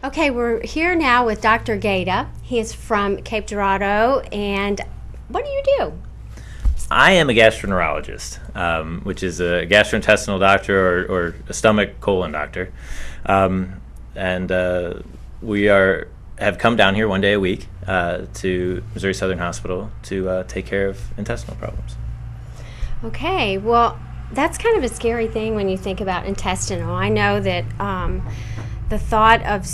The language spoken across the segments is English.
Okay, we're here now with Dr. Gada. He is from Cape Girardeau, and what do you do? I am a gastroenterologist, which is a gastrointestinal doctor or a stomach colon doctor, and we have come down here one day a week to Missouri Southern Hospital to take care of intestinal problems. Okay, well, that's kind of a scary thing when you think about intestinal. I know that the thought of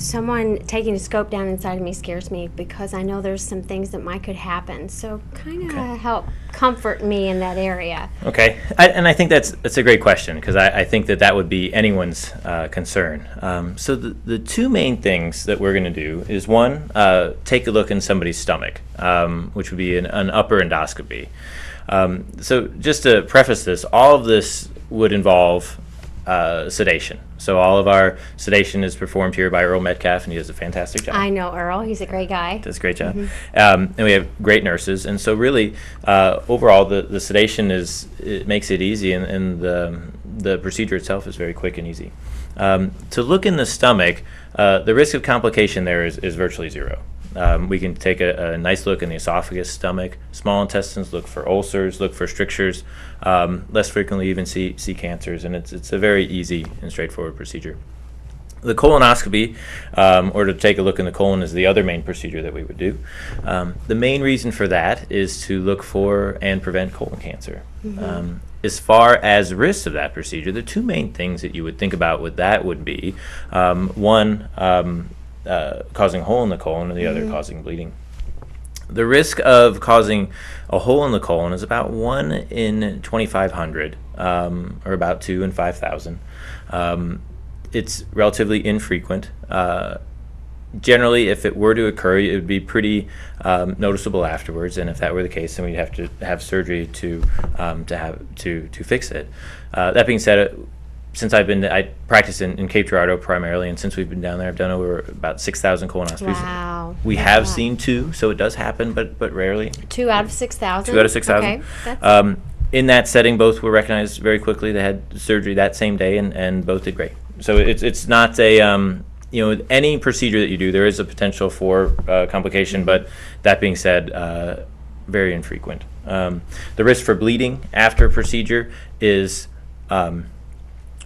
someone taking a scope down inside of me scares me because I know there's some things that might could happen. So kind of help comfort me in that area. Okay, and I think that's a great question because I think that would be anyone's concern. So the two main things that we're going to do is one, take a look in somebody's stomach, which would be an upper endoscopy. So just to preface this, all of this would involve sedation. So all of our sedation is performed here by Earl Metcalf, and he does a fantastic job. I know Earl. He's a great guy. Does a great job. And we have great nurses. And so really, overall, the sedation it makes it easy, and the procedure itself is very quick and easy. To look in the stomach, the risk of complication there is virtually zero. We can take a nice look in the esophagus, stomach, small intestines, look for ulcers, look for strictures, less frequently even see cancers, and it's a very easy and straightforward procedure. The colonoscopy, or to take a look in the colon, is the other main procedure that we would do. The main reason for that is to look for and prevent colon cancer. As far as risks of that procedure, the two main things that you would think about with that would be, one, causing a hole in the colon, and the other causing bleeding. The risk of causing a hole in the colon is about 1 in 2,500, or about 2 in 5,000. It's relatively infrequent. Generally, if it were to occur, it would be pretty noticeable afterwards, and if that were the case, then we'd have to have surgery to fix it. That being said, since I practice in Cape Girardeau primarily, and since we've been down there, I've done over about 6,000 colonoscopies. Wow. We have seen 2, so it does happen, but rarely. 2 out of 6,000? 2 out of 6,000. Okay. In that setting, both were recognized very quickly. They had surgery that same day, and both did great. So it's not a, any procedure that you do, there is a potential for complication, but that being said, very infrequent. The risk for bleeding after a procedure is about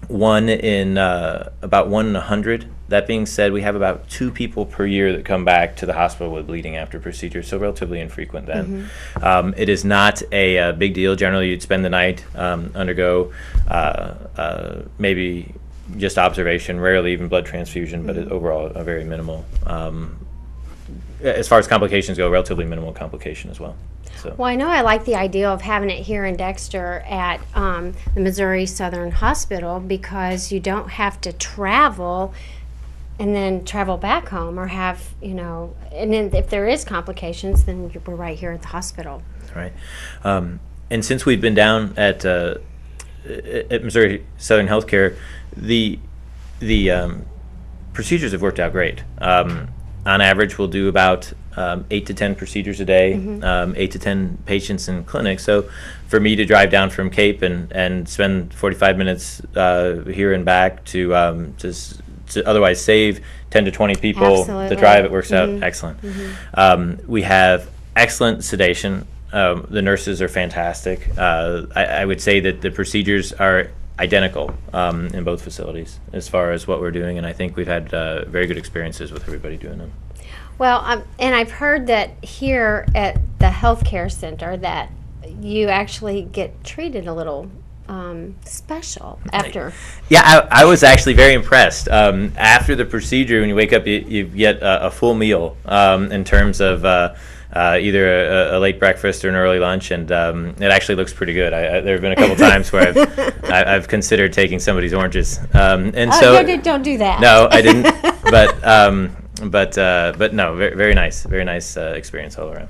1 in 100. That being said, we have about 2 people per year that come back to the hospital with bleeding after procedure, so relatively infrequent then. It is not a big deal. Generally, you'd spend the night, undergo maybe just observation, rarely even blood transfusion, but overall a very minimal. As far as complications go, relatively minimal complication as well. So. Well, I know I like the idea of having it here in Dexter at the Missouri Southern Hospital because you don't have to travel and then travel back home or have, and then if there is complications, then we're right here at the hospital. Right. And since we've been down at Missouri Southern Healthcare, the procedures have worked out great. On average, we'll do about 8 to 10 procedures a day, 8 to 10 patients in clinic. So for me to drive down from Cape and spend 45 minutes here and back to otherwise save 10 to 20 people to drive, it works out excellent. We have excellent sedation. The nurses are fantastic. I would say that the procedures are identical in both facilities as far as what we're doing, and I think we've had very good experiences with everybody doing them. Well, and I've heard that here at the healthcare center that you actually get treated a little special after. Yeah, I was actually very impressed. After the procedure, when you wake up, you get a full meal in terms of either a late breakfast or an early lunch, and it actually looks pretty good. There have been a couple times where I've considered taking somebody's oranges, and so don't do that. No, I didn't. But no, very nice experience all around.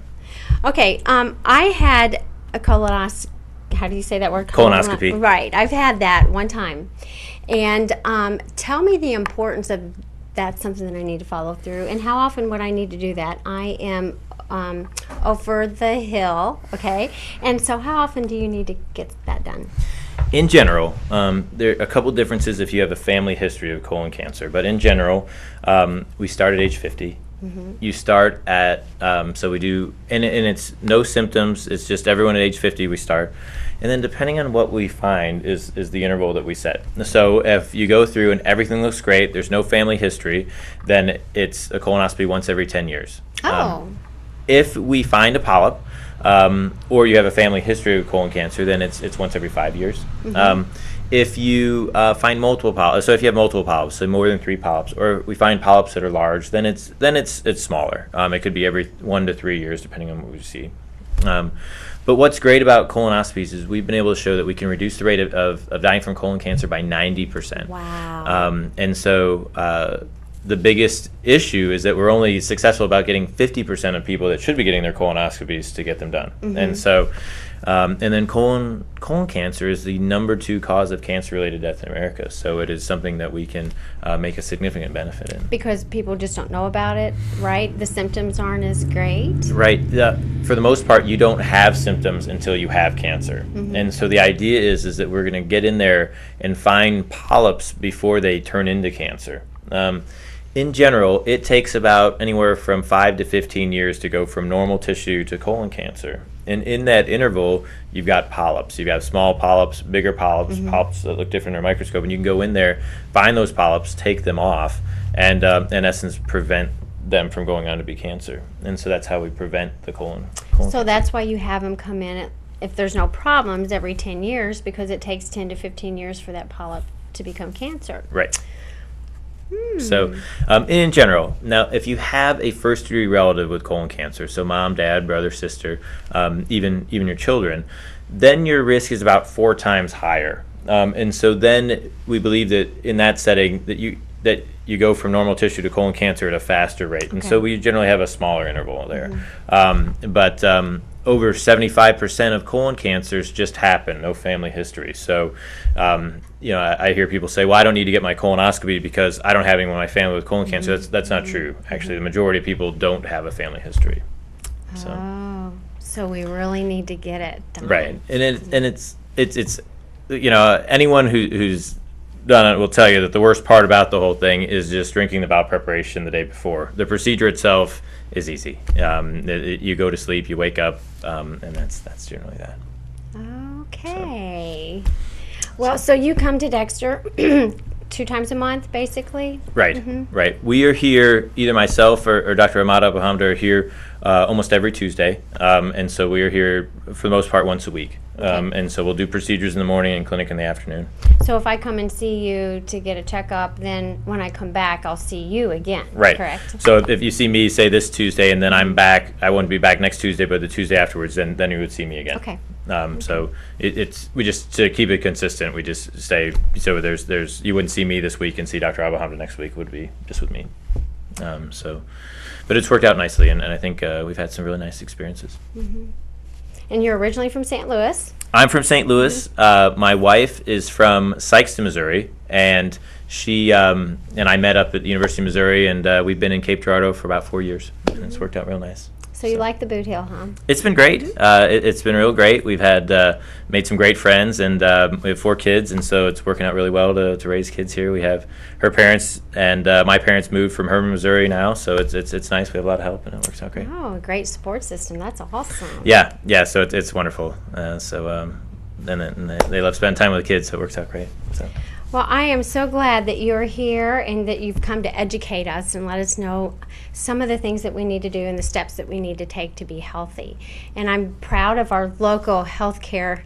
Okay, I had a colonoscopy. How do you say that word? Colonoscopy. Right, I've had that one time, and tell me the importance of that's something that I need to follow through, and how often would I need to do that? I am over the hill, okay? And so how often do you need to get that done? In general, there are a couple differences if you have a family history of colon cancer, but in general, we start at age 50. You start at, so we do, and it's no symptoms, it's just everyone at age 50 we start. And then depending on what we find is the interval that we set. So if you go through and everything looks great, there's no family history, then it's a colonoscopy once every 10 years. If we find a polyp, or you have a family history of colon cancer, then it's once every 5 years. If you find multiple polyps, so if you have multiple polyps, so more than 3 polyps, or we find polyps that are large, then it's smaller. It could be every 1 to 3 years, depending on what we see. But what's great about colonoscopies is we've been able to show that we can reduce the rate of dying from colon cancer by 90%. Wow. And so the biggest issue is that we're only successful about getting 50% of people that should be getting their colonoscopies to get them done. And so, and then colon cancer is the #2 cause of cancer-related death in America. So it is something that we can make a significant benefit in. Because people just don't know about it, right? The symptoms aren't as great. Right. For the most part, you don't have symptoms until you have cancer. And so the idea is that we're going to get in there and find polyps before they turn into cancer. In general, it takes about anywhere from 5 to 15 years to go from normal tissue to colon cancer. And in that interval, you've got polyps. You've got small polyps, bigger polyps, polyps that look different under a microscope. And you can go in there, find those polyps, take them off, and in essence prevent them from going on to be cancer. And so that's how we prevent the colon So that's why you have them come in, if there's no problems, every 10 years, because it takes 10 to 15 years for that polyp to become cancer. Right. So in general, now if you have a first-degree relative with colon cancer, so mom, dad, brother, sister, even your children, then your risk is about 4 times higher. And so then we believe that in that setting that you go from normal tissue to colon cancer at a faster rate. And so we generally have a smaller interval there. But over 75% of colon cancers just happen, no family history. So, I hear people say, well, I don't need to get my colonoscopy because I don't have anyone in my family with colon cancer. That's not true. Actually, the majority of people don't have a family history. So we really need to get it done. Right. And it's anyone who's done it will tell you that the worst part about the whole thing is just drinking the bowel preparation the day before. The procedure itself is easy. You go to sleep, you wake up, and that's generally that. Okay. Well, so you come to Dexter 2 times a month, basically? Right, right. We are here, either myself or Dr. Ahmad Abuhamda are here almost every Tuesday, and so we are here for the most part once a week. And so we'll do procedures in the morning and clinic in the afternoon. So if I come and see you to get a checkup, then when I come back, I'll see you again, right? Correct? So if you see me, say, this Tuesday, and then I'm back, I won't be back next Tuesday, but the Tuesday afterwards, then you would see me again. Okay. So we just, to keep it consistent, we just say, so there's you wouldn't see me this week and see Dr. Abuhamda next week, would be just with me. But it's worked out nicely, and I think we've had some really nice experiences. And you're originally from St. Louis? I'm from St. Louis. My wife is from Sikeston, Missouri, and she and I met up at the University of Missouri, and we've been in Cape Girardeau for about 4 years, and it's worked out real nice. So you like the Boot Hill, huh? It's been great. It's been real great. We've had made some great friends, and we have 4 kids, and so it's working out really well to raise kids here. We have her parents and my parents moved from Herman, Missouri now, so it's nice. We have a lot of help, and it works out great. Oh, a great support system. That's awesome. Yeah. So it's wonderful. And they love spending time with the kids, so it works out great. So. Well, I am so glad that you're here and that you've come to educate us and let us know some of the things that we need to do and the steps that we need to take to be healthy. And I'm proud of our local healthcare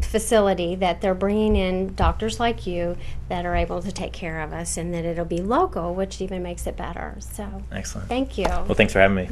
facility that they're bringing in doctors like you that are able to take care of us, and that it'll be local, which even makes it better. So, excellent. Thank you. Well, thanks for having me.